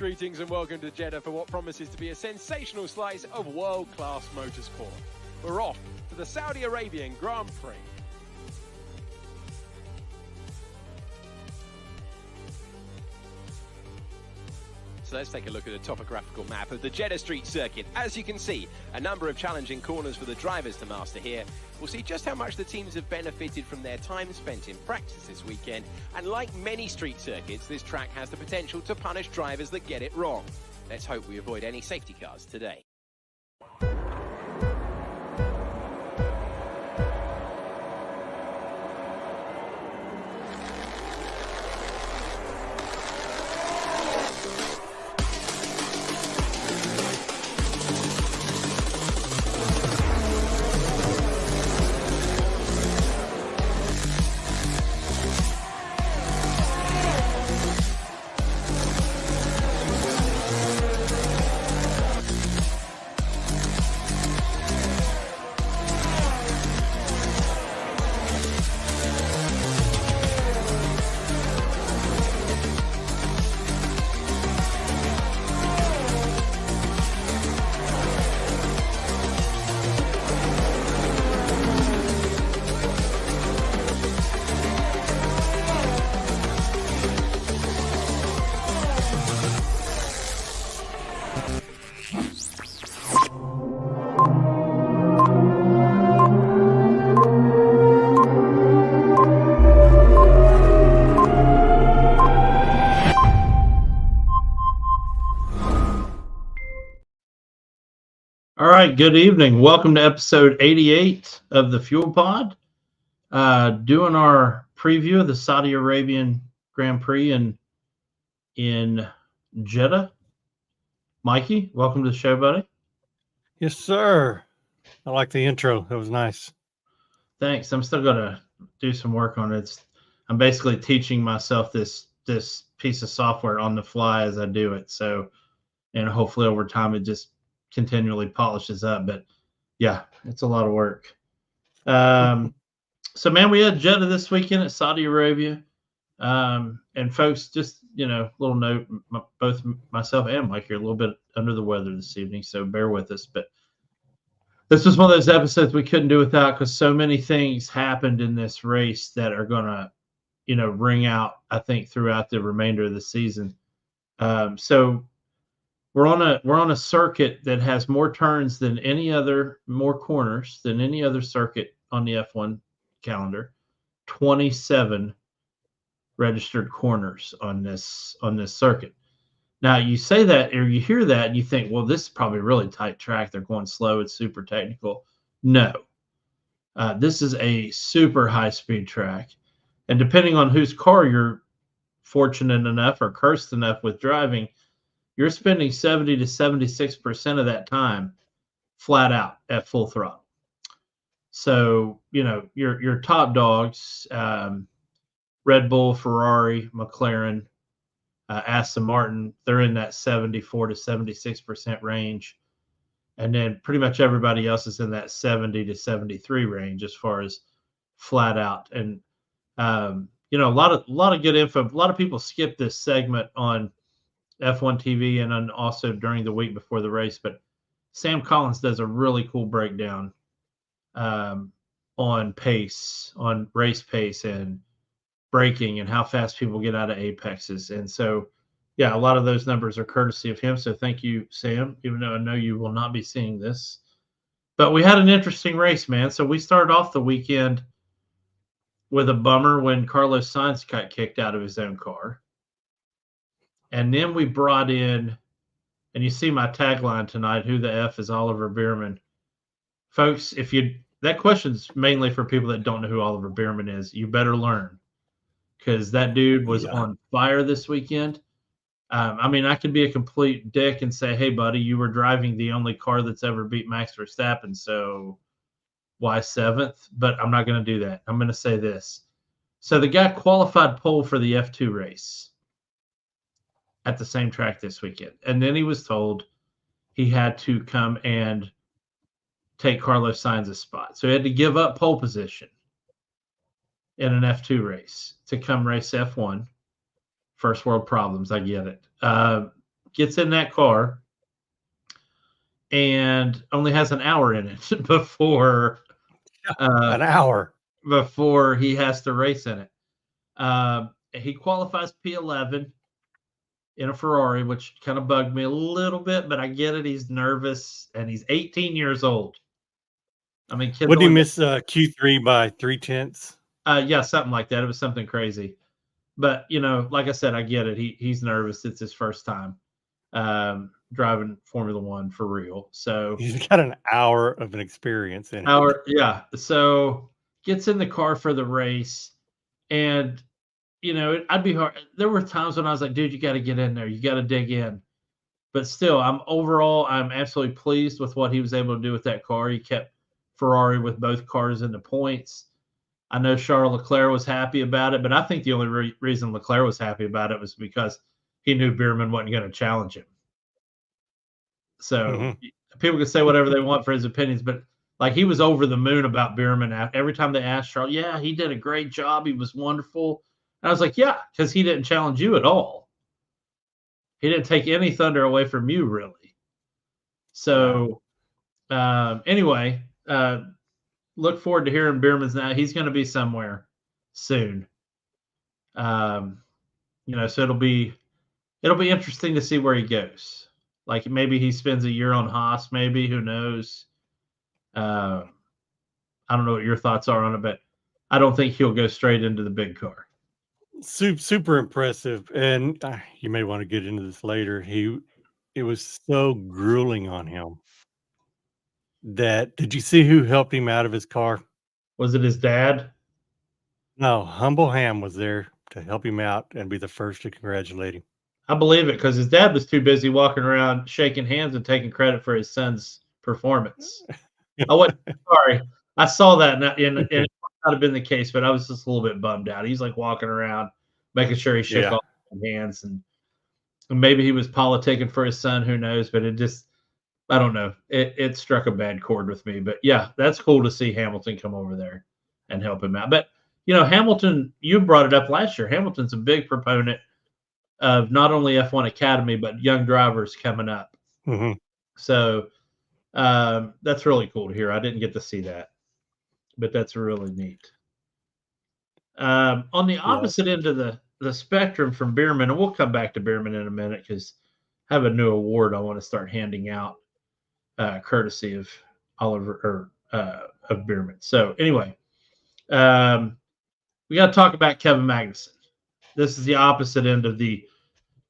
Greetings and welcome to Jeddah for what promises to be a sensational slice of world-class motorsport. We're off to the Saudi Arabian Grand Prix. So let's take a look at a topographical map of the Jeddah Street circuit. As you can see, a number of challenging corners for the drivers to master here. We'll see just how much the teams have benefited from their time spent in practice this weekend. And like many street circuits, this track has the potential to punish drivers that get it wrong. Let's hope we avoid any safety cars today. All right, good evening. Welcome to episode 88 of the Fuel Pod. Doing our preview of the Saudi Arabian Grand Prix in Jeddah. Mikey, welcome to the show, buddy. Yes, sir. I like the intro. That was nice. Thanks. I'm still going to do some work on it. I'm basically teaching myself this piece of software on the fly as I do it. So, and hopefully over time it just continually polishes up, but yeah, it's a lot of work. So man, we had Jeddah this weekend at Saudi Arabia. And folks, just, little note, both myself and Mike are a little bit under the weather this evening, so bear with us. But this was one of those episodes we couldn't do without because so many things happened in this race that are going to, ring out, I think, throughout the remainder of the season. So we're on a circuit that has more turns than more corners than any other circuit on the F1 calendar. 27 registered corners on this circuit. Now you say that or you hear that and you think, well, this is probably a really tight track. They're going slow. It's super technical. No, this is a super high speed track, and depending on whose car you're fortunate enough or cursed enough with driving, you're spending 70 to 76% of that time flat out at full throttle. So, your top dogs, Red Bull, Ferrari, McLaren, Aston Martin, they're in that 74 to 76% range. And then pretty much everybody else is in that 70 to 73 range as far as flat out. And, a lot of good info. A lot of people skip this segment on F1 TV and then also during the week before the race, but Sam Collins does a really cool breakdown on pace, on race pace and braking and how fast people get out of apexes. And so, yeah, a lot of those numbers are courtesy of him. So thank you, Sam, even though I know you will not be seeing this. But we had an interesting race, man. So we started off the weekend with a bummer when Carlos Sainz got kicked out of his own car. And then we brought in, and you see my tagline tonight, who the F is Oliver Bierman? Folks, that question's mainly for people that don't know who Oliver Bierman is. You better learn, because that dude was on fire this weekend. I could be a complete dick and say, hey, buddy, you were driving the only car that's ever beat Max Verstappen, so why seventh? But I'm not going to do that. I'm going to say this. So the guy qualified pole for the F2 race at the same track this weekend. And then he was told he had to come and take Carlos Sainz's spot. So he had to give up pole position in an F2 race to come race F1. First world problems, I get it. gets in that car and only has an hour in it before An hour. before he has to race in it. He qualifies P11 in a Ferrari, which kind of bugged me a little bit, but I get it. He's nervous and he's 18 years old. I mean, kids Would he only miss Q3 by 0.3? yeah, something like that. It was something crazy. But, you know, like I said, I get it. He's nervous. It's his first time driving Formula One for real. So He's got an hour of an experience in it. yeah. So gets in the car for the race. And, you know, I'd be hard. There were times when I was like, dude, you got to get in there. You got to dig in. But still, I'm absolutely pleased with what he was able to do with that car. He kept Ferrari with both cars in the points. I know Charles Leclerc was happy about it, but I think the only reason Leclerc was happy about it was because he knew Bierman wasn't going to challenge him. So people can say whatever they want for his opinions, but like he was over the moon about Bierman. Every time they asked Charles, yeah, he did a great job. He was wonderful. And I was like, yeah, because he didn't challenge you at all. He didn't take any thunder away from you, really. So anyway, look forward to hearing Bierman's now. He's going to be somewhere soon. You know, so it'll be interesting to see where he goes. Like maybe he spends a year on Haas, maybe, who knows? I don't know what your thoughts are on it, but I don't think he'll go straight into the big car. Super impressive. And you may want to get into this later. It was so grueling on him that did you see who helped him out of his car? Was it his dad? No, Humble Ham was there to help him out and be the first to congratulate him. I believe it because his dad was too busy walking around shaking hands and taking credit for his son's performance. I wasn't sorry. I saw that and it might not have been the case, but I was just a little bit bummed out. He's like walking around making sure he shook all hands and maybe he was politicking for his son, who knows, but it just I don't know. It struck a bad chord with me. But yeah, that's cool to see Hamilton come over there and help him out. But you know, Hamilton, you brought it up last year. Hamilton's a big proponent of not only F1 Academy, but young drivers coming up. So that's really cool to hear. I didn't get to see that, but that's really neat. On the opposite end of the spectrum from Bierman, and we'll come back to Bierman in a minute because I have a new award I want to start handing out, courtesy of Oliver or of Bierman. So anyway, we got to talk about Kevin Magnussen. This is the opposite end of the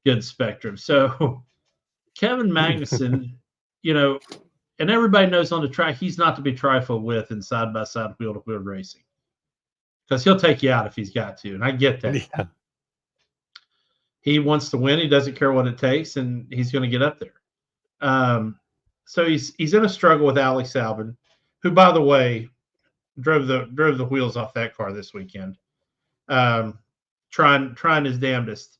good spectrum. So Kevin Magnussen, you know, and everybody knows on the track he's not to be trifled with in side-by-side, wheel-to-wheel racing because he'll take you out if he's got to, and I get that. Yeah. He wants to win. He doesn't care what it takes, and he's going to get up there. So he's in a struggle with Alex Albon, who, by the way, drove the wheels off that car this weekend, trying his damnedest.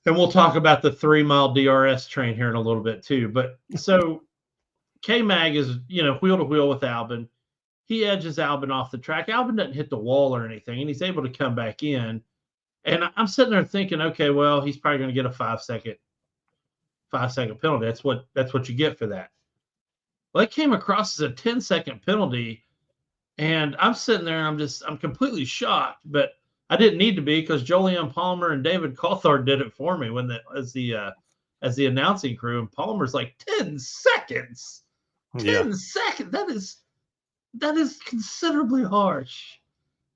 And we'll talk about the 3-mile DRS train here in a little bit too. But so K-Mag is, you know, wheel to wheel with Albon. He edges Albon off the track. Albon doesn't hit the wall or anything, and he's able to come back in. And I'm sitting there thinking, okay, well, he's probably going to get a 5-second penalty. That's what you get for that. Well, it came across as a 10-second penalty, and I'm sitting there and I'm completely shocked, but I didn't need to be because Jolyon Palmer and David Coulthard did it for me as the announcing crew. And Palmer's like 10 seconds, 10 seconds. That is considerably harsh.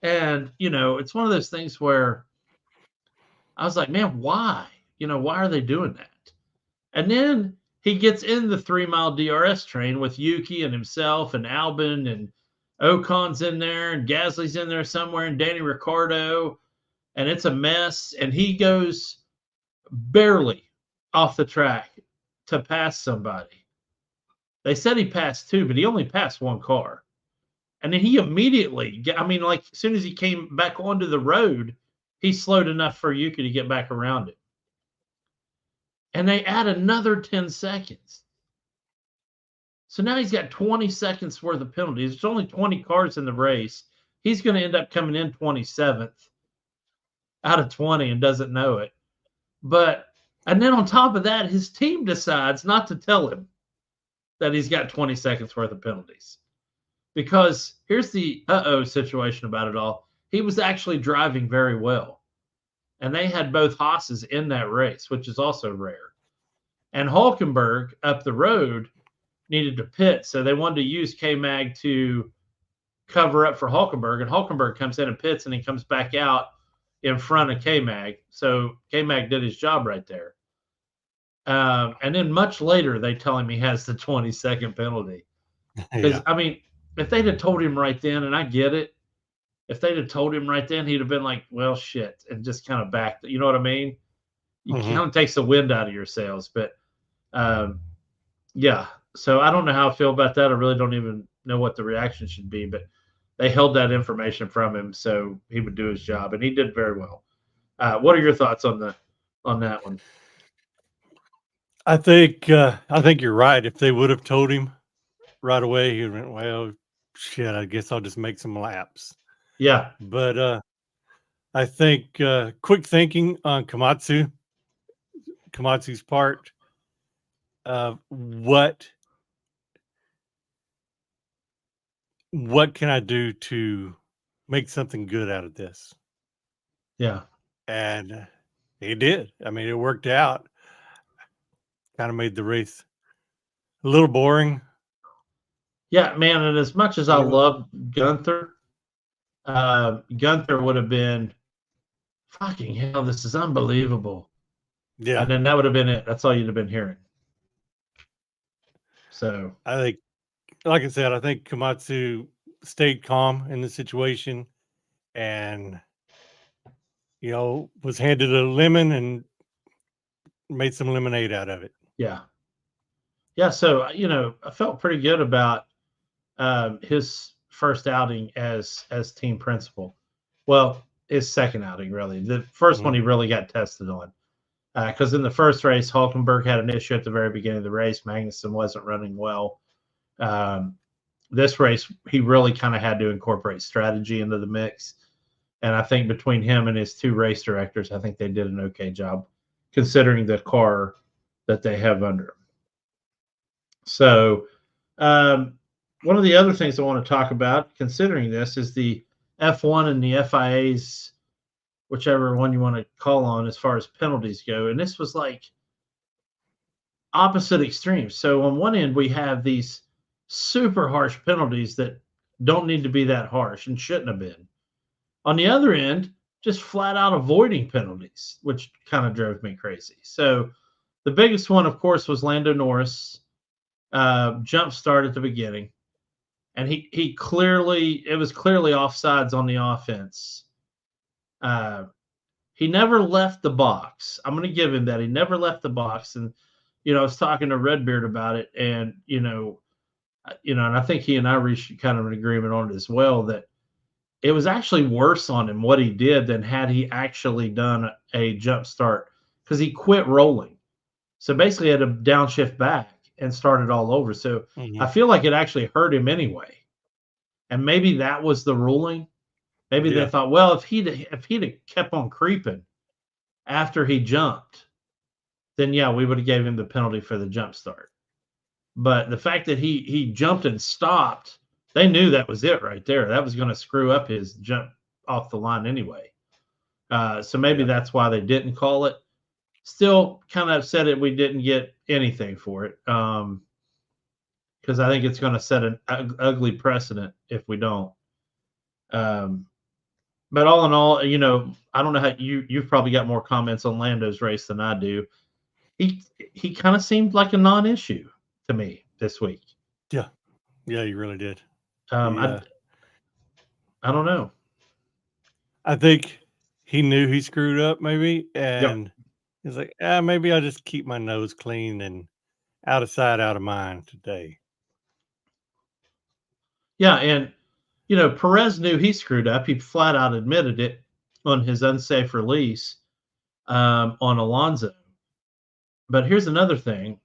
And you know, it's one of those things where I was like, man, why? You know, why are they doing that? And then he gets in the 3-mile DRS train with Yuki and himself and Albon and Ocon's in there and Gasly's in there somewhere and Danny Ricciardo, and it's a mess. And he goes barely off the track to pass somebody. They said he passed 2, but he only passed 1 car. And then he immediately, I mean, like as soon as he came back onto the road, he slowed enough for Yuki to get back around it. And they add another 10 seconds. So now he's got 20 seconds worth of penalties. There's only 20 cars in the race. He's going to end up coming in 27th out of 20 and doesn't know it. But And then on top of that, his team decides not to tell him that he's got 20 seconds worth of penalties. Because here's the situation about it all. He was actually driving very well. And they had both Haas's in that race, which is also rare. And Hulkenberg up the road needed to pit. So they wanted to use K-Mag to cover up for Hulkenberg. And Hulkenberg comes in and pits, and he comes back out in front of K-Mag. So K-Mag did his job right there. And then much later, they tell him he has the 20-second penalty. Because, Yeah. I mean, if they'd have told him right then, and I get it, if they'd have told him right then, he'd have been like, well, shit, and just kind of backed. You know what I mean? You Mhm. kind of takes the wind out of your sails. But, yeah. So I don't know how I feel about that. I really don't even know what the reaction should be. But they held that information from him so he would do his job, and he did very well. What are your thoughts on that one? I think you're right. If they would have told him right away, he went, well, shit, I guess I'll just make some laps. Yeah. But I think quick thinking on Komatsu's part. What can I do to make something good out of this? Yeah. And he did. I mean, it worked out. Kind of made the race a little boring. Yeah, man. And as much as I love Gunther, Gunther would have been, fucking hell, this is unbelievable. Yeah. And then that would have been it. That's all you'd have been hearing. So I think, like I said, I think Komatsu stayed calm in the situation and, was handed a lemon and made some lemonade out of it. yeah. Yeah. So, I felt pretty good about his first outing as team principal. Well, his second outing, really. The first one he really got tested on. Because in the first race, Hulkenberg had an issue at the very beginning of the race. Magnussen wasn't running well. This race, he really kind of had to incorporate strategy into the mix. And I think between him and his two race directors, I think they did an okay job considering the car that they have under him. So, one of the other things I want to talk about, considering this, is the F1 and the FIA's, whichever one you want to call on as far as penalties go. And this was like opposite extremes. So on one end, we have these super harsh penalties that don't need to be that harsh and shouldn't have been. On the other end, just flat out avoiding penalties, which kind of drove me crazy. So the biggest one, of course, was Lando Norris jump start at the beginning. And it was clearly offsides on the offense. He never left the box. I'm going to give him that. He never left the box. And, I was talking to Redbeard about it, and, and I think he and I reached kind of an agreement on it as well, that it was actually worse on him what he did than had he actually done a jump start, because he quit rolling. So basically he had to downshift back and start it all over. So I feel like it actually hurt him anyway. And maybe that was the ruling. Maybe they thought, well, if he'd have kept on creeping after he jumped, then yeah, we would have gave him the penalty for the jump start. But the fact that he jumped and stopped, they knew that was it right there. That was going to screw up his jump off the line anyway. So maybe that's why they didn't call it. Still kind of upset that we didn't get anything for it. Because I think it's going to set an ugly precedent if we don't. But all in all, I don't know how you've probably got more comments on Lando's race than I do. He kind of seemed like a non-issue to me this week. Yeah, you really did. I don't know. I think he knew he screwed up, maybe, and he's like, maybe I'll just keep my nose clean and out of sight, out of mind today. Yeah, and Perez knew he screwed up. He flat out admitted it on his unsafe release on Alonso. But here's another thing.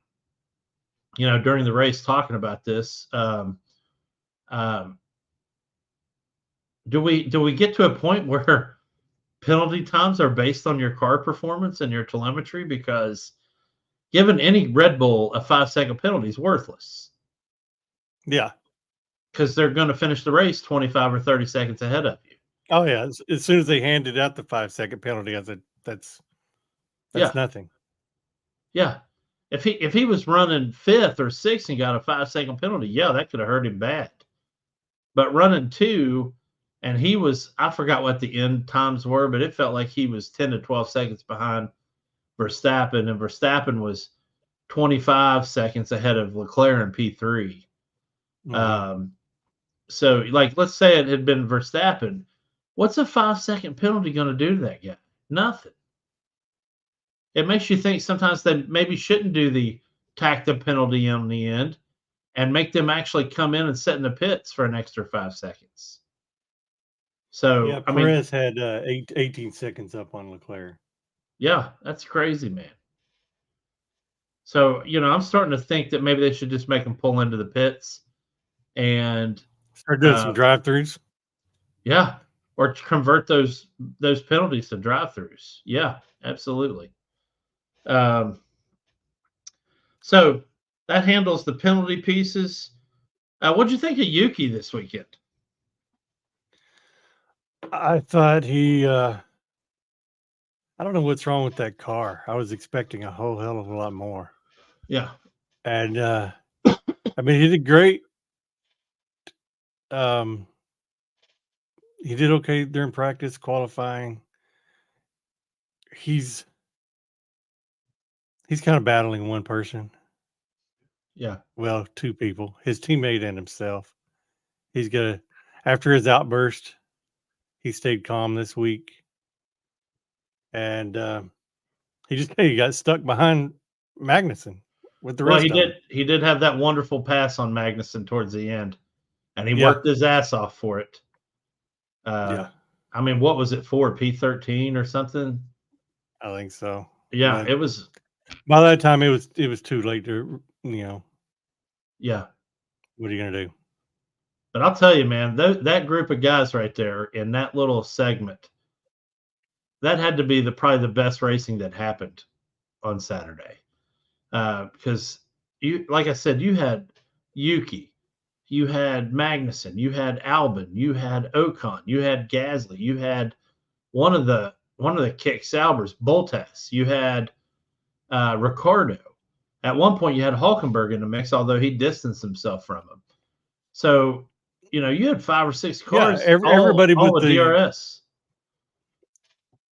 During the race, talking about this, do we get to a point where penalty times are based on your car performance and your telemetry, because giving any Red Bull a 5-second penalty is worthless, Yeah. because they're going to finish the race 25 or 30 seconds ahead of you. Oh yeah. As soon as they handed out the 5-second penalty, I said that's Yeah. nothing. Yeah. If he was running 5th or 6th and got a 5-second penalty, yeah, that could have hurt him bad. But running 2, and he was, I forgot what the end times were, but it felt like he was 10 to 12 seconds behind Verstappen, and Verstappen was 25 seconds ahead of Leclerc in P3. Mhm. So, like, let's say it had been Verstappen. What's a 5-second penalty going to do to that guy? Nothing. It makes you think sometimes they maybe shouldn't do the tactic penalty on the end and make them actually come in and sit in the pits for an extra 5 seconds. So, Yeah, I mean, Perez had 18 seconds up on Leclerc. yeah, that's crazy, man. So, I'm starting to think that maybe they should just make them pull into the pits and Start doing some drive-throughs. yeah, or convert those penalties to drive-throughs. Yeah, absolutely. So that handles the penalty pieces. What'd you think of Yuki this weekend? I thought he I don't know what's wrong with that car. I was expecting a whole hell of a lot more. Yeah. And I mean, he did great. He did okay during practice, qualifying. He's kind of battling one person. Yeah. Well, 2 people, his teammate and himself. He's gonna, after his outburst, he stayed calm this week. And he got stuck behind Magnussen with the Well, rest of them. he did have that wonderful pass on Magnussen towards the end, and he Yeah. worked his ass off for it. Yeah. I mean, what was it for? P13 or something? I think so. Yeah, But it was. by that time it was too late to, Yeah. what are you gonna do? But I'll tell you, man, that group of guys right there in that little segment, that had to be probably the best racing that happened on Saturday. Because like I said, you had Yuki, you had Magnussen, you had Albon, you had Ocon, you had Gasly, you had one of the kick Saubers, Bottas, you had Ricardo. At one point, you had Hulkenberg in the mix, although he distanced himself from him. So, you had 5 or 6 cars, everybody all but with DRS.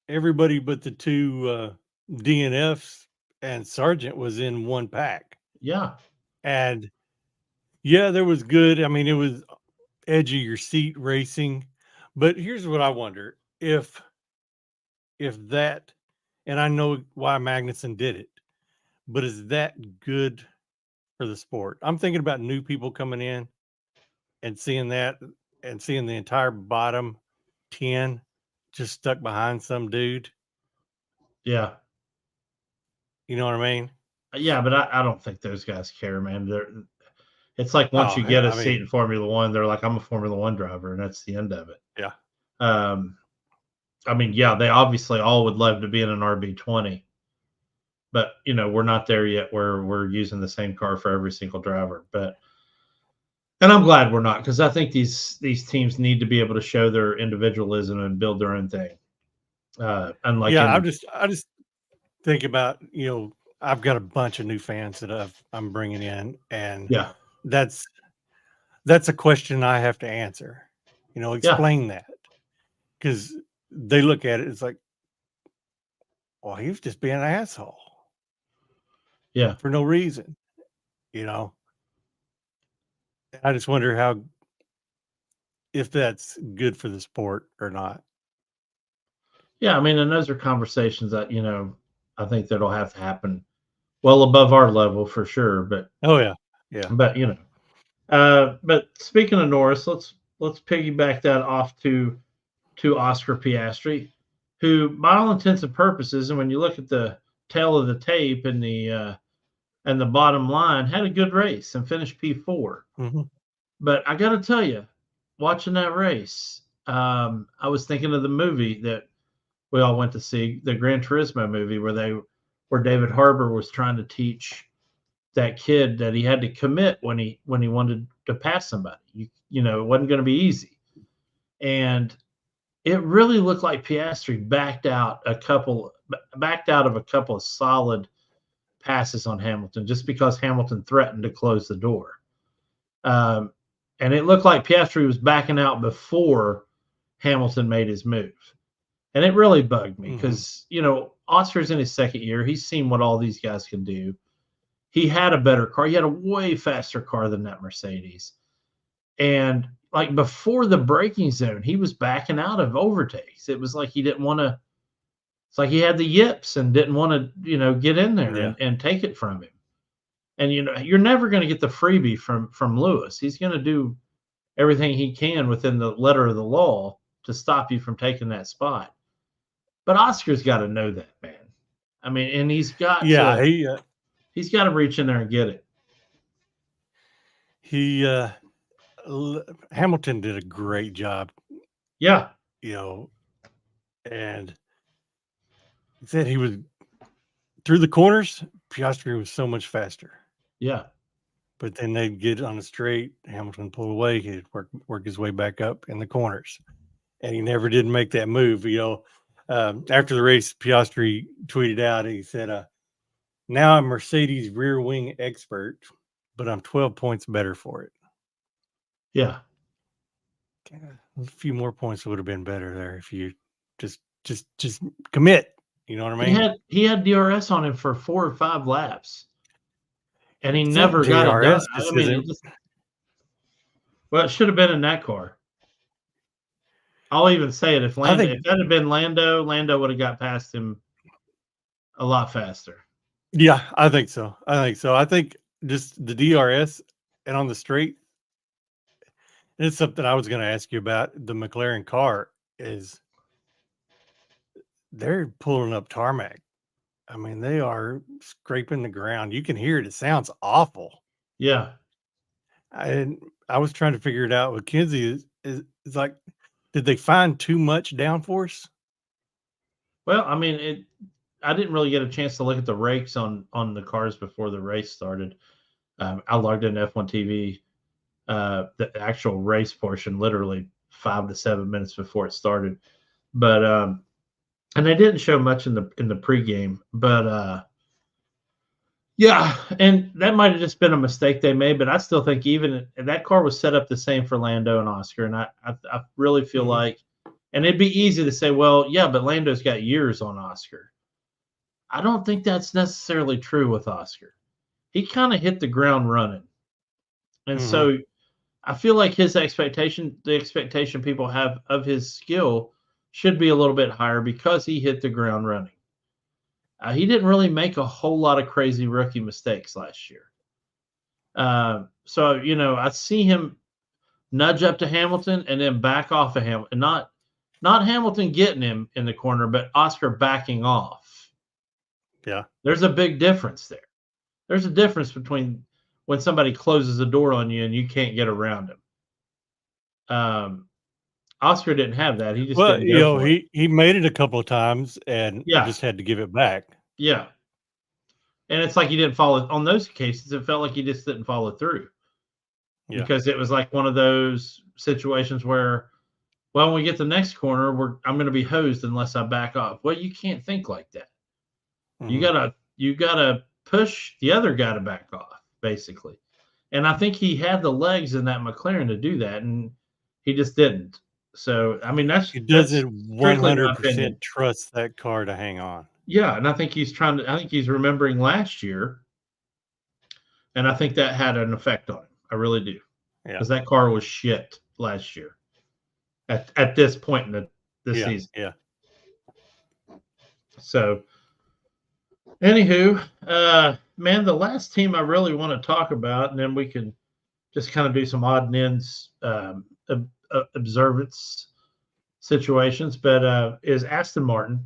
Everybody but the 2 DNFs and Sargent was in one pack. Yeah. And yeah, there was good. I mean, it was edge of your seat racing. But here's what I wonder: if that, and I know why Magnussen did it, but is that good for the sport? I'm thinking about new people coming in and seeing that, and seeing the entire bottom 10 just stuck behind some dude. Yeah. You know what I mean? Yeah, but I don't think those guys care, man. It's like once you get a seat in Formula One, they're like, I'm a Formula One driver, and that's the end of it. Yeah. I mean, yeah, they obviously all would love to be in an RB20, but we're not there yet where we're using the same car for every single driver. And I'm glad we're not, because I think these teams need to be able to show their individualism and build their own thing. Unlike I just think about, I've got a bunch of new fans that I'm bringing in, and yeah, that's a question I have to answer. Explain that, because they look at it, it's like, well, he was just being an asshole. Yeah, for no reason. I just wonder if that's good for the sport or not. Yeah, I mean, and those are conversations that I think that'll have to happen well above our level for sure. But oh yeah. But but speaking of Norris, let's piggyback that off to Oscar Piastri, who, by all intents and purposes, and when you look at the tail of the tape and the bottom line, had a good race and finished P4. Mm-hmm. But I got to tell you, watching that race, I was thinking of the movie that we all went to see the Gran Turismo movie where David Harbour was trying to teach that kid that he had to commit when he wanted to pass somebody. You know, it wasn't going to be easy. And it really looked like Piastri backed out of a couple of solid passes on Hamilton just because Hamilton threatened to close the door. And it looked like Piastri was backing out before Hamilton made his move. And it really bugged me because, you know, Oscar's in his second year. He's seen what all these guys can do. He had a better car. He had a way faster car than that Mercedes. And like before the braking zone, he was backing out of overtakes. It was like he didn't want to. It's like he had the yips and didn't want to, you know, get in there and take it from him. And, you know, you're never going to get the freebie from Lewis. He's going to do everything he can within the letter of the law to stop you from taking that spot. But Oscar's got to know that, man. I mean, and he's got he's got to reach in there and get it. Hamilton did a great job. Yeah. You know, and he said he was through the corners, Piastri was so much faster. Yeah. But then they'd get on the straight, Hamilton pull away, he'd work his way back up in the corners. And he never did make that move. You know, after the race, Piastri tweeted out, he said, now I'm Mercedes rear wing expert, but I'm 12 points better for it. Yeah. A few more points would have been better there if you just commit. You know what I mean? He had DRS on him for 4 or 5 laps. And he never got it done. I mean, well, it should have been in that car. I'll even say it. If that had been Lando would have got past him a lot faster. Yeah, I think so. I think just the DRS and on the straight, and it's something I was going to ask you about. The McLaren car is they're pulling up tarmac. I mean, they are scraping the ground. You can hear it. It sounds awful. Yeah. I was trying to figure it out with Kinsey. Is like, did they find too much downforce? Well, I mean, I didn't really get a chance to look at the rakes on the cars before the race started. I logged in F1 TV, the actual race portion, literally 5 to 7 minutes before it started. But and they didn't show much in the pregame. But yeah, and that might have just been a mistake they made. But I still think even that car was set up the same for Lando and Oscar, and I really feel like, and it'd be easy to say, well, yeah, but Lando's got years on Oscar. I don't think that's necessarily true with Oscar. He kind of hit the ground running. And so I feel like the expectation people have of his skill should be a little bit higher because he hit the ground running. He didn't really make a whole lot of crazy rookie mistakes last year. So, you know, I see him nudge up to Hamilton and then back off of him, and not Hamilton getting him in the corner, but Oscar backing off. Yeah. There's a big difference there. There's a difference between when somebody closes the door on you and you can't get around him. Oscar didn't have that. He just didn't go for it. He made it a couple of times and just had to give it back. Yeah. And it's like he didn't follow on those cases. It felt like he just didn't follow through. Yeah. Because it was like one of those situations where, well, when we get to the next corner, I'm going to be hosed unless I back off. Well, you can't think like that. You gotta push the other guy to back off, basically. And I think he had the legs in that McLaren to do that, and he just didn't. So, I mean, he doesn't 100% trust that car to hang on. Yeah, and I think he's remembering last year, and I think that had an effect on him. I really do. Yeah. Because that car was shit last year at this point in the season. Yeah. So, anywho, man, the last team I really want to talk about, and then we can just kind of do some odd and ends observance situations, but is Aston Martin.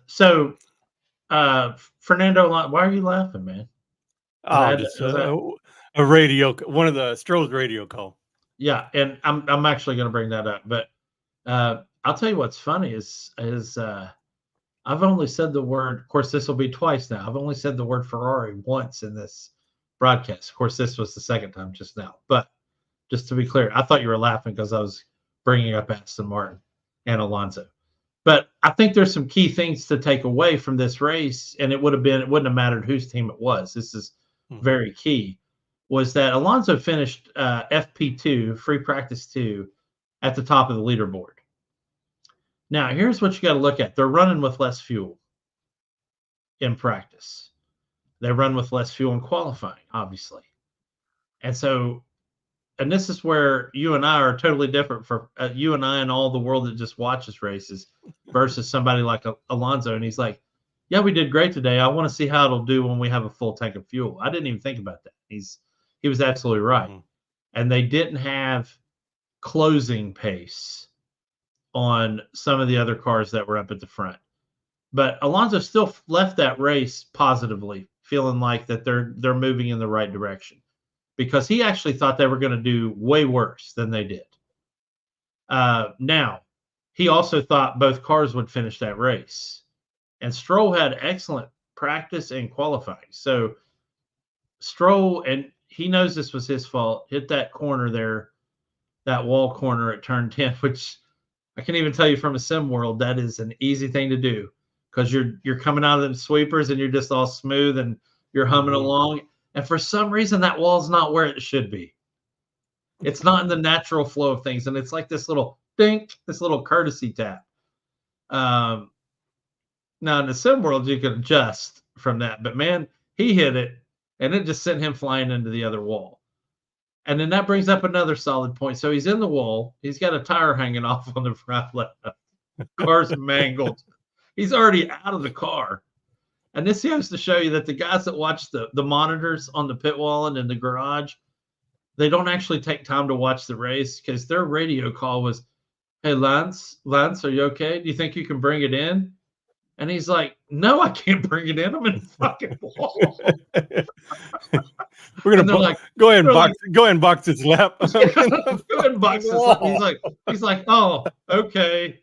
So, Fernando, why are you laughing, man? Just a radio, one of the Stroll's radio call. Yeah, and I'm actually going to bring that up, but I'll tell you what's funny is I've only said the word. Of course, this will be twice now. I've only said the word Ferrari once in this broadcast. Of course, this was the second time just now. But just to be clear, I thought you were laughing because I was bringing up Aston Martin and Alonso. But I think there's some key things to take away from this race, and it wouldn't have mattered whose team it was. This is very key. Was that Alonso finished FP2, free practice 2, at the top of the leaderboard. Now, here's what you got to look at. They're running with less fuel in practice. They run with less fuel in qualifying, obviously. And so, and this is where you and I are totally different for you and I and all the world that just watches races versus somebody like Alonso. And he's like, yeah, we did great today. I want to see how it'll do when we have a full tank of fuel. I didn't even think about that. He was absolutely right. Mm-hmm. And they didn't have closing pace on some of the other cars that were up at the front. But Alonso still left that race positively, feeling like that they're moving in the right direction, because he actually thought they were going to do way worse than they did. Now, he also thought both cars would finish that race. And Stroll had excellent practice and qualifying. So Stroll, and he knows this was his fault, hit that corner there, that wall corner at turn 10, which I can't even tell you from a sim world, that is an easy thing to do, because you're coming out of them sweepers and you're just all smooth and you're humming along. And for some reason, that wall's not where it should be. It's not in the natural flow of things. And it's like this little dink, this little courtesy tap. Now, in the sim world, you can adjust from that. But, man, he hit it, and it just sent him flying into the other wall. And then that brings up another solid point. So he's in the wall. He's got a tire hanging off on the front left. Car's mangled. He's already out of the car. And this goes to show you that the guys that watch the monitors on the pit wall and in the garage, they don't actually take time to watch the race, because their radio call was, hey, Lance, are you okay? Do you think you can bring it in? And he's like, no, I can't bring it in. I'm in the fucking wall. We're going to go ahead and box his lap. Go ahead and box his lap. He's like, oh, okay.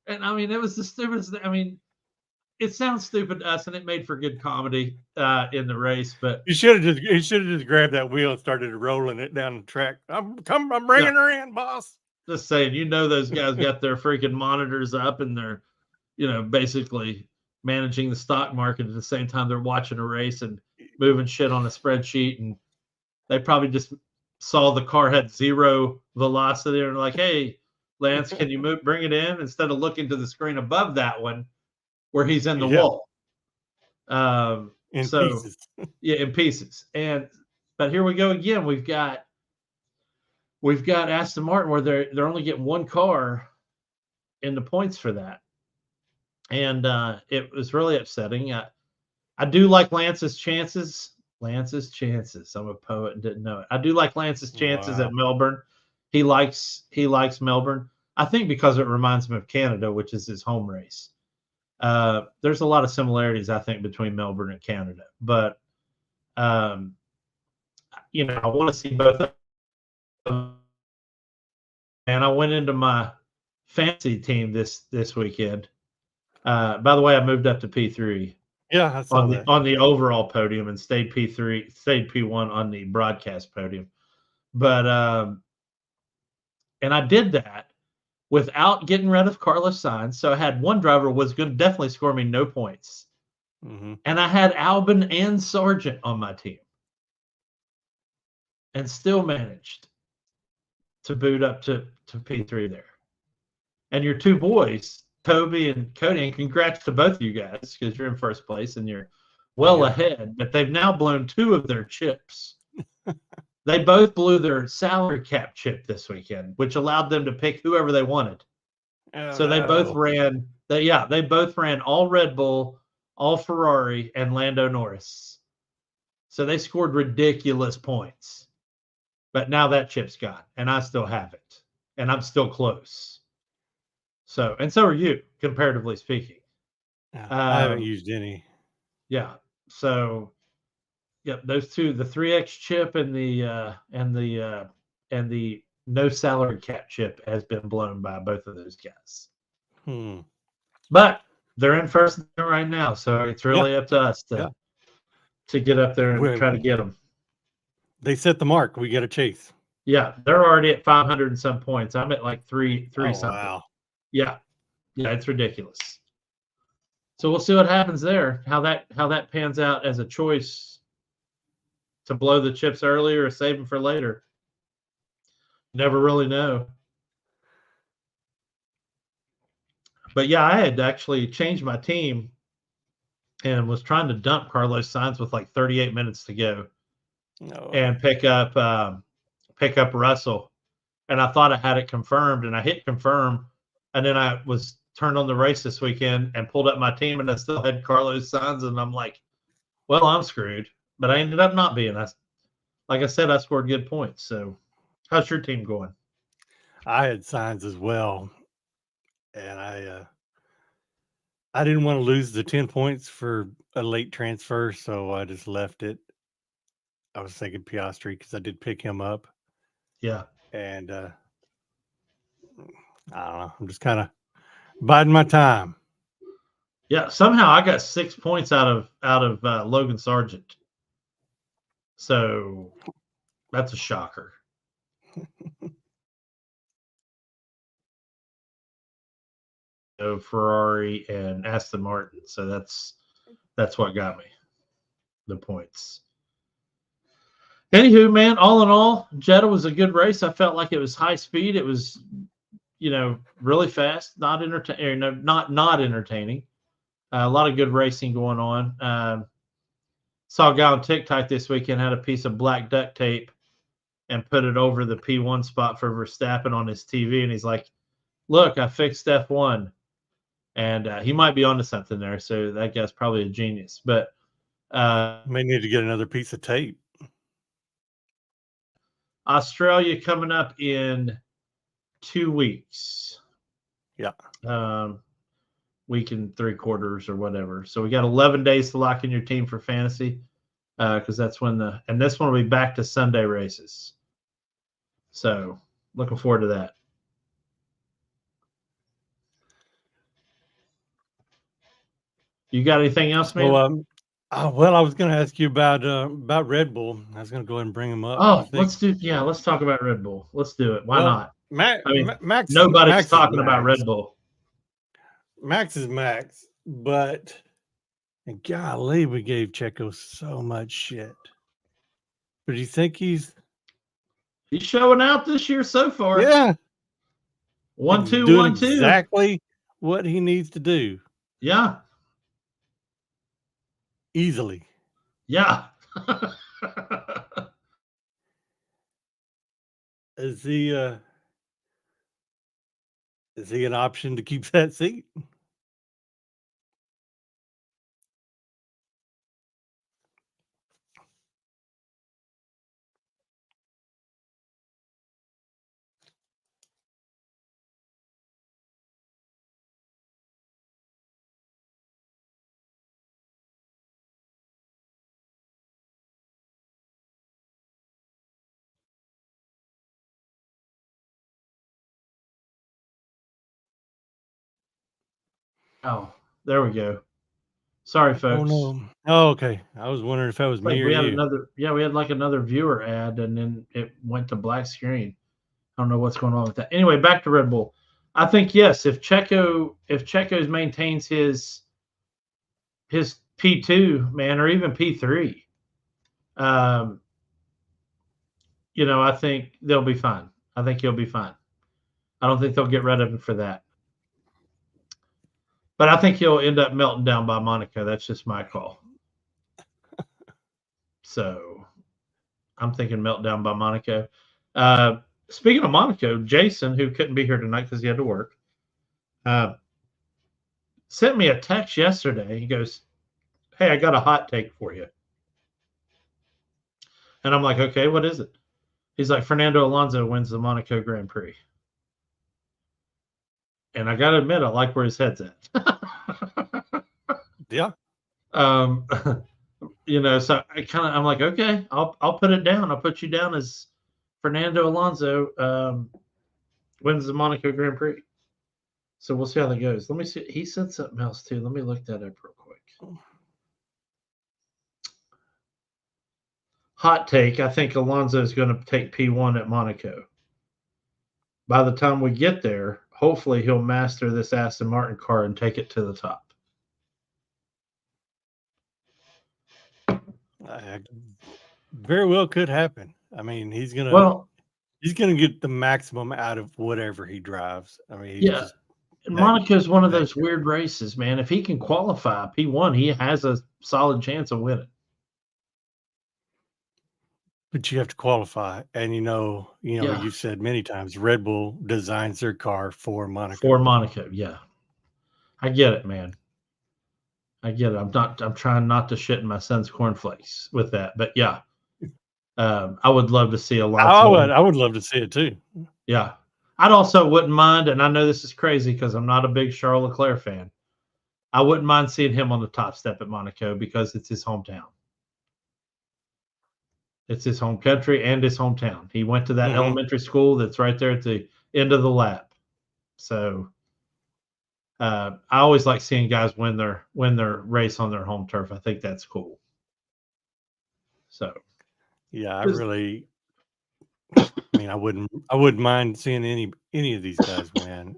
And I mean, it was the stupidest. I mean, it sounds stupid to us, and it made for good comedy in the race. But he should have just grabbed that wheel and started rolling it down the track. I'm bringing her in, boss. Just saying, those guys got their freaking monitors up, and they're, basically managing the stock market at the same time they're watching a race and moving shit on a spreadsheet. And they probably just saw the car had zero velocity and like, hey, Lance, can you bring it in, instead of looking to the screen above that one where he's in the wall. In pieces. Yeah, in pieces. But here we go again. We've got Aston Martin where they're only getting one car in the points for that. And it was really upsetting. I do like Lance's chances. I'm a poet and didn't know it. I do like Lance's chances at Melbourne. He likes Melbourne. I think because it reminds him of Canada, which is his home race. There's a lot of similarities, I think, between Melbourne and Canada. But, I want to see both of them. And I went into my fantasy team this weekend. By the way, I moved up to P3. Yeah, I saw that. On the overall podium, and stayed P1 on the broadcast podium. But and I did that without getting rid of Carlos Sainz. So I had one driver was going to definitely score me no points. Mm-hmm. And I had Albon and Sargent on my team. And still managed to boot up to P3 there. And your two boys, Toby and Cody, and congrats to both of you guys, because you're in first place and you're well ahead. But they've now blown two of their chips. They both blew their salary cap chip this weekend, which allowed them to pick whoever they wanted. They both ran. They both ran all Red Bull, all Ferrari, and Lando Norris. So they scored ridiculous points. But now that chip's gone, and I still have it, and I'm still close. So are you, comparatively speaking. I haven't used any. Yeah. So, those two, the 3X chip and the no salary cap chip has been blown by both of those guys. But they're in first right now, so it's really up to us to get up there and try to get them. They set the mark. We got to chase. Yeah, they're already at 500 and some points. I'm at like three something. Wow. Yeah, it's ridiculous. So we'll see what happens there. How that pans out as a choice to blow the chips earlier or save them for later. Never really know. But yeah, I had actually changed my team and was trying to dump Carlos Sainz with like 38 minutes to go, and pick up Russell. And I thought I had it confirmed, and I hit confirm, and then I was turned on the race this weekend and pulled up my team, and I still had Carlos Sainz, and I'm like, well, I'm screwed. But I ended up not being. Like I said, I scored good points. So how's your team going? I had Sainz as well, and I didn't want to lose the 10 points for a late transfer, so I just left it. I was thinking Piastri because I did pick him up. Yeah. And I don't know. I'm just kind of biding my time. Yeah. Somehow I got 6 points out of Logan Sargent. So that's a shocker. Ferrari and Aston Martin. So that's what got me the points. Anywho, man, all in all, Jeddah was a good race. I felt like it was high speed. It was, really fast, not entertaining. A lot of good racing going on. Saw a guy on TikTok this weekend had a piece of black duct tape and put it over the P1 spot for Verstappen on his TV, and he's like, "Look, I fixed F1." And he might be onto something there. So that guy's probably a genius. But may need to get another piece of tape. Australia coming up in 2 weeks. Yeah. Week and 3/4 or whatever. So we got 11 days to lock in your team for fantasy, because that's when and this one will be back to Sunday races. So looking forward to that. You got anything else, man? Well, I was going to ask you about Red Bull. I was going to go ahead and bring them up. Oh, let's talk about Red Bull. Let's do it. Why not? Max. Nobody's talking about Red Bull. Max is Max, but golly, we gave Checo so much shit. But do you think he's showing out this year so far? Yeah. 1-2, doing 1-2. Exactly what he needs to do. Yeah. Easily. Yeah. Is he an option to keep that seat? Oh, there we go. Sorry, folks. Oh no. Oh, okay. I was wondering if that was me or you. We had like another viewer ad, and then it went to black screen. I don't know what's going on with that. Anyway, back to Red Bull. I think yes, if Checo maintains his P2, man, or even P3, I think they'll be fine. I think he'll be fine. I don't think they'll get rid of him for that. But I think he'll end up melting down by Monaco. That's just my call. So I'm thinking meltdown by Monaco. Speaking of Monaco, Jason, who couldn't be here tonight because he had to work, sent me a text yesterday. He goes, "Hey, I got a hot take for you." And I'm like, "Okay, what is it?" He's like, "Fernando Alonso wins the Monaco Grand Prix." And I got to admit, I like where his head's at. Yeah. So I'm like, okay, I'll put it down. I'll put you down as Fernando Alonso wins the Monaco Grand Prix. So we'll see how that goes. Let me see. He said something else too. Let me look that up real quick. Hot take. I think Alonso is going to take P1 at Monaco. By the time we get there, hopefully he'll master this Aston Martin car and take it to the top. Very well could happen. I mean, he's gonna get the maximum out of whatever he drives. I mean, Monaco's one of those weird races, man. If he can qualify P1, he has a solid chance of winning. But you have to qualify, and you've said many times Red Bull designs their car for Monaco. Yeah, I get it, man. I get it. I'm trying not to shit in my son's cornflakes with that, but yeah, I would love to see a lot. I would love to see it too. Yeah, I'd also wouldn't mind, and I know this is crazy because I'm not a big Charles Leclerc fan. I wouldn't mind seeing him on the top step at Monaco because it's his hometown. It's his home country and his hometown. He went to that elementary school that's right there at the end of the lap. So I always like seeing guys win their race on their home turf. I think that's cool. So yeah, I wouldn't mind seeing any of these guys win.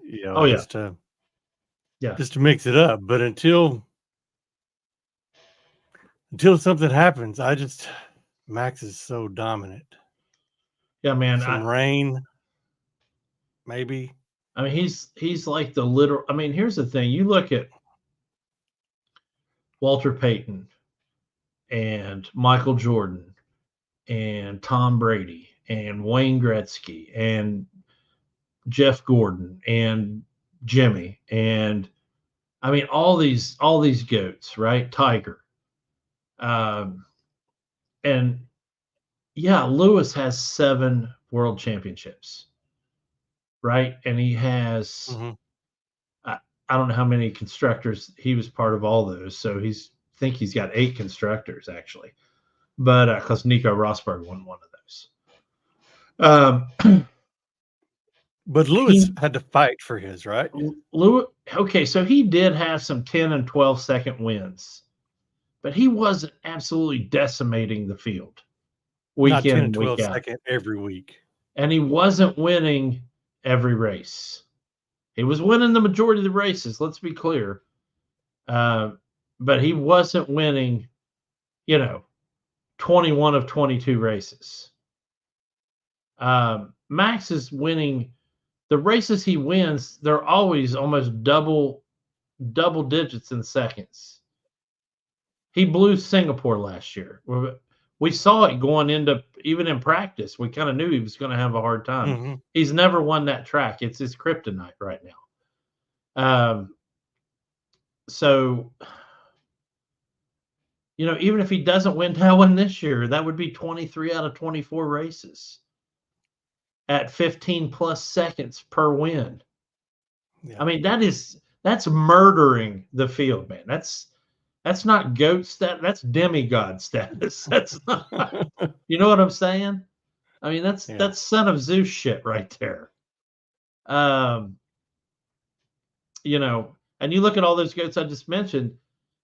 Just to mix it up. But until something happens, Max is so dominant. Yeah, man. Some rain, maybe. I mean, he's like the literal. I mean, here's the thing: you look at Walter Payton and Michael Jordan and Tom Brady and Wayne Gretzky and Jeff Gordon and Jimmy and I mean all these goats, right? Tiger. And yeah, Lewis has 7 world championships, right? And he has, I don't know how many constructors. He was part of all those. So I think he's got 8 constructors actually, but because Nico Rosberg won one of those. But Lewis had to fight for his, right? Lewis, okay, so he did have some 10 and 12-second wins. But he wasn't absolutely decimating the field week in and week out. Every week. And he wasn't winning every race. He was winning the majority of the races, let's be clear. But he wasn't winning, 21 of 22 races. Max is winning. The races he wins, they're always almost double digits in seconds. He blew Singapore last year. We saw it going into, even in practice, we kind of knew he was going to have a hard time. He's never won that track. It's his kryptonite right now. So, even if he doesn't win that one this year, that would be 23 out of 24 races at 15 plus seconds per win. Yeah. I mean, that's murdering the field, man. That's not GOAT status. That's demigod status. That's not, you know what I'm saying? I mean, that's son of Zeus shit right there. And you look at all those GOATs I just mentioned,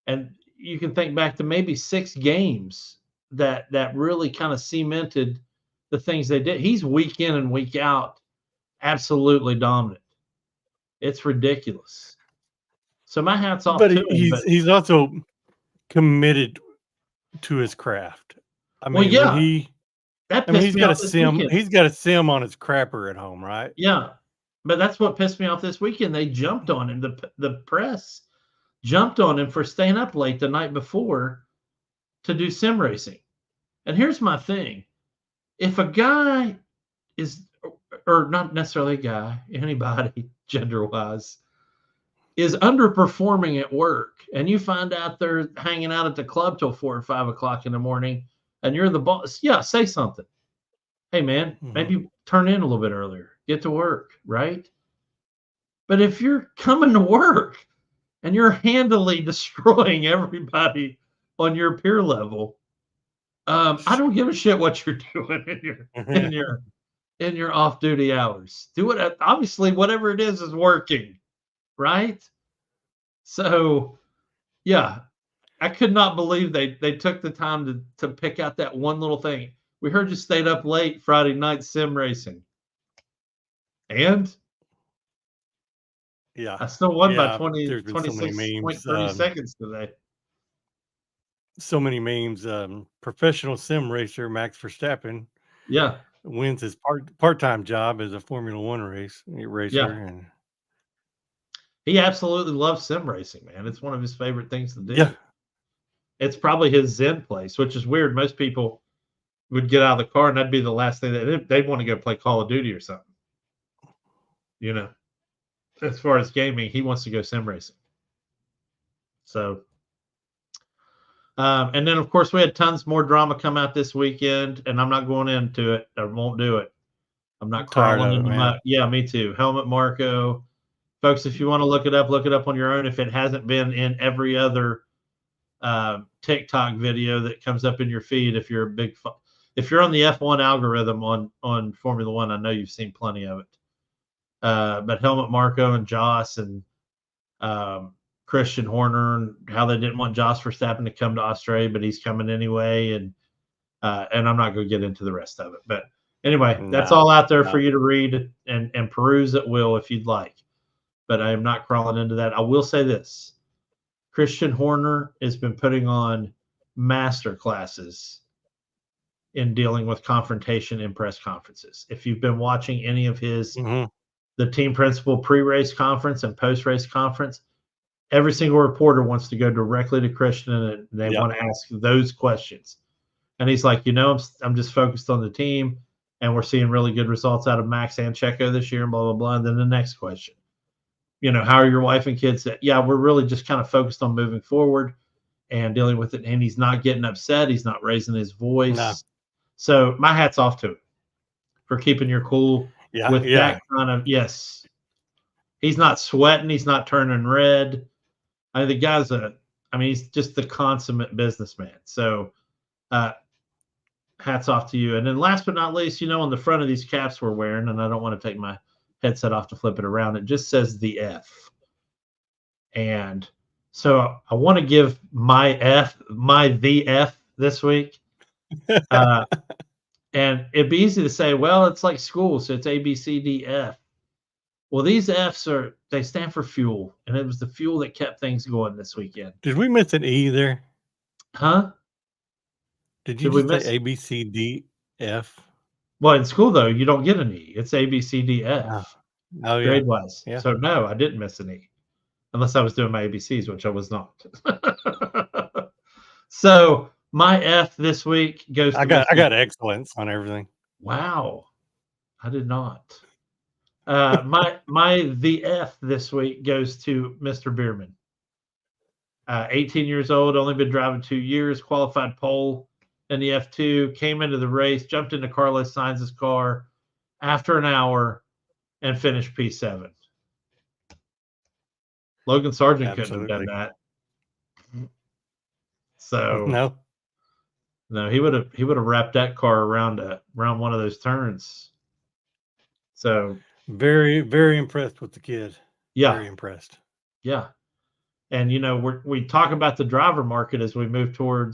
and you can think back to maybe 6 games that really kind of cemented the things they did. He's week in and week out, absolutely dominant. It's ridiculous. So my hat's off to him. He's also committed to his craft. I mean, he's got a sim. He's got a sim on his crapper at home, right? Yeah, but that's what pissed me off this weekend. They jumped on him. The press jumped on him for staying up late the night before to do sim racing. And here's my thing: if a guy is, or not necessarily a guy, anybody gender-wise, is underperforming at work, and you find out they're hanging out at the club till 4 or 5 o'clock in the morning, and you're the boss, say something. Hey, man, maybe turn in a little bit earlier. Get to work, right? But if you're coming to work and you're handily destroying everybody on your peer level, I don't give a shit what you're doing in your in your off-duty hours. Do it. Obviously, whatever it is working, right? So, yeah, I could not believe they took the time to pick out that one little thing. We heard you stayed up late Friday night sim racing, and Yeah. I still won by Yeah. 20, There's been so many memes. 26.30 seconds today. So many memes. Professional sim racer Max Verstappen Yeah, wins his part-time job as a Formula One racer, yeah. and He absolutely loves sim racing, man. It's one of his favorite things to do. yeah, It's probably his zen place, which is weird. Most people would get out of the car and that'd be the last thing that they'd want to go play Call of Duty or something. You know, as far as gaming, he wants to go sim racing. So, and then of course we had tons more drama come out this weekend, and I'm not going into it. I won't do it. I'm not tired crawling of it, into man. my. Yeah, me too. Helmut Marko, folks. If you want to look it up on your own. If it hasn't been in every other TikTok video that comes up in your feed, if you're a big, if you're on the F1 algorithm on Formula One, I know you've seen plenty of it. But Helmut Marko and Joss and Christian Horner, and how they didn't want Jos Verstappen to come to Australia, but he's coming anyway. And I'm not going to get into the rest of it. But anyway, that's all out there for you to read and peruse at will if you'd like. But I am not crawling into that. I will say this. Christian Horner has been putting on master classes in dealing with confrontation in press conferences. If you've been watching any of his, the team principal pre-race conference and post-race conference, every single reporter wants to go directly to Christian and they want to ask those questions. And he's like, I'm just focused on the team, and we're seeing really good results out of Max and Checo this year, and blah, blah, blah. And then the next question, how are your wife and kids? Yeah, we're really just kind of focused on moving forward and dealing with it. And he's not getting upset. He's not raising his voice. No. So my hat's off to him for keeping your cool with that kind of, yes. He's not sweating. He's not turning red. The guy's he's just the consummate businessman. So hats off to you. And then last but not least, on the front of these caps we're wearing, and I don't want to take my headset off to flip it around, it just says the F. And so I want to give my the F this week. And it'd be easy to say, well, it's like school, so it's A, B, C, D, F. Well, these F's they stand for fuel, and it was the fuel that kept things going this weekend. Did we miss an E there? Huh? Did you just say A, B, C, D, F? Well, in school, though, you don't get an E. It's A, B, C, D, F. Oh, yeah. Grade-wise. Yeah. So, no, I didn't miss an E. Unless I was doing my ABCs, which I was not. So, my F this week goes to... I got excellence on everything. Wow. I did not. The F this week goes to Mr. Bierman. 18 years old, only been driving 2 years, qualified pole in the F2, came into the race, jumped into Carlos Sainz's car after an hour, and finished P7. Logan Sargent couldn't have done that. So no, he would have wrapped that car around one of those turns. So very, very impressed with the kid. Yeah, very impressed. Yeah, and we talk about the driver market as we move through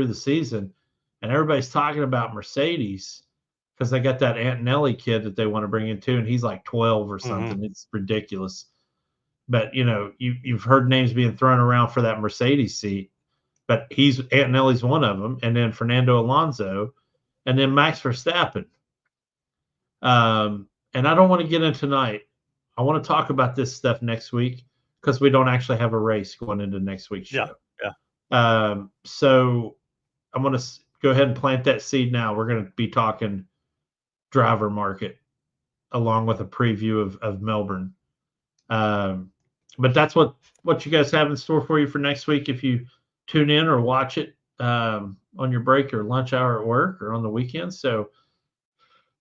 the season, and everybody's talking about Mercedes because they got that Antonelli kid that they want to bring in too, and he's like 12 or something. It's ridiculous. But you've heard names being thrown around for that Mercedes seat, but Antonelli's one of them, and then Fernando Alonso, and then Max Verstappen. And I don't want to get into tonight. I want to talk about this stuff next week because we don't actually have a race going into next week's show. Yeah. So I'm going to go ahead and plant that seed now. We're going to be talking driver market along with a preview of Melbourne. But that's what you guys have in store for you for next week if you tune in or watch it on your break or lunch hour at work or on the weekend. So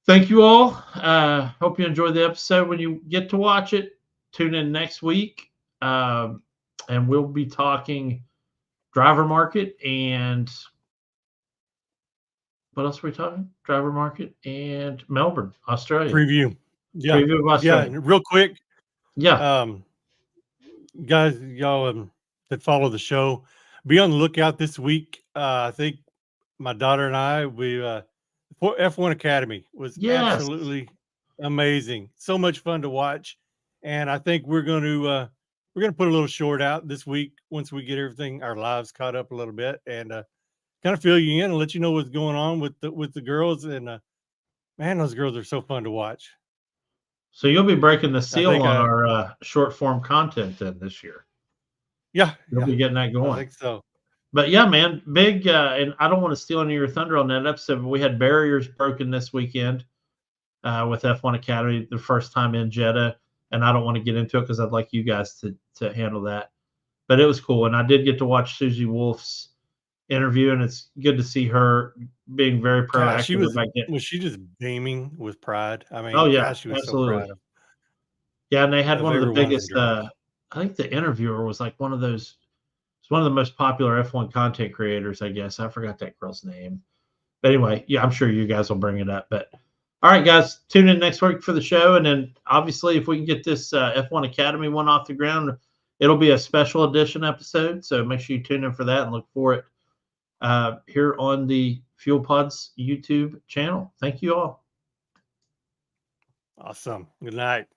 thank you all. Hope you enjoyed the episode. When you get to watch it, tune in next week. And we'll be talking driver market and what else were we talking? Driver market and Melbourne, Australia. Preview. Yeah. Preview of Yeah. Australia. And real quick, Yeah. guys, y'all that follow the show, be on the lookout this week. I think my daughter and I, F1 Academy was Yes. absolutely amazing. So much fun to watch. And I think we're going to put a little short out this week once we get everything, our lives caught up a little bit, and kind of fill you in and let you know what's going on with the girls. And man, those girls are so fun to watch. So you'll be breaking the seal think, on our short form content then this year. Yeah. You'll be getting that going. I think so. But yeah, man, big, and I don't want to steal any of your thunder on that episode, but we had barriers broken this weekend with F1 Academy, the first time in Jeddah, and I don't want to get into it because I'd like you guys to handle that. But it was cool, and I did get to watch Susie Wolf's interview, and it's good to see her being very proactive. Was she just beaming with pride? I mean, oh yeah, gosh, she was absolutely. so proud of. Yeah, and they had one of the biggest. I think the interviewer was like one of those. It's one of the most popular F1 content creators, I guess. I forgot that girl's name. But anyway, yeah, I'm sure you guys will bring it up. But all right, guys, tune in next week for the show. And then obviously, if we can get this F1 Academy one off the ground, it'll be a special edition episode. So make sure you tune in for that and look for it here on the Fuel Pods YouTube channel. Thank you all. Awesome. Good night.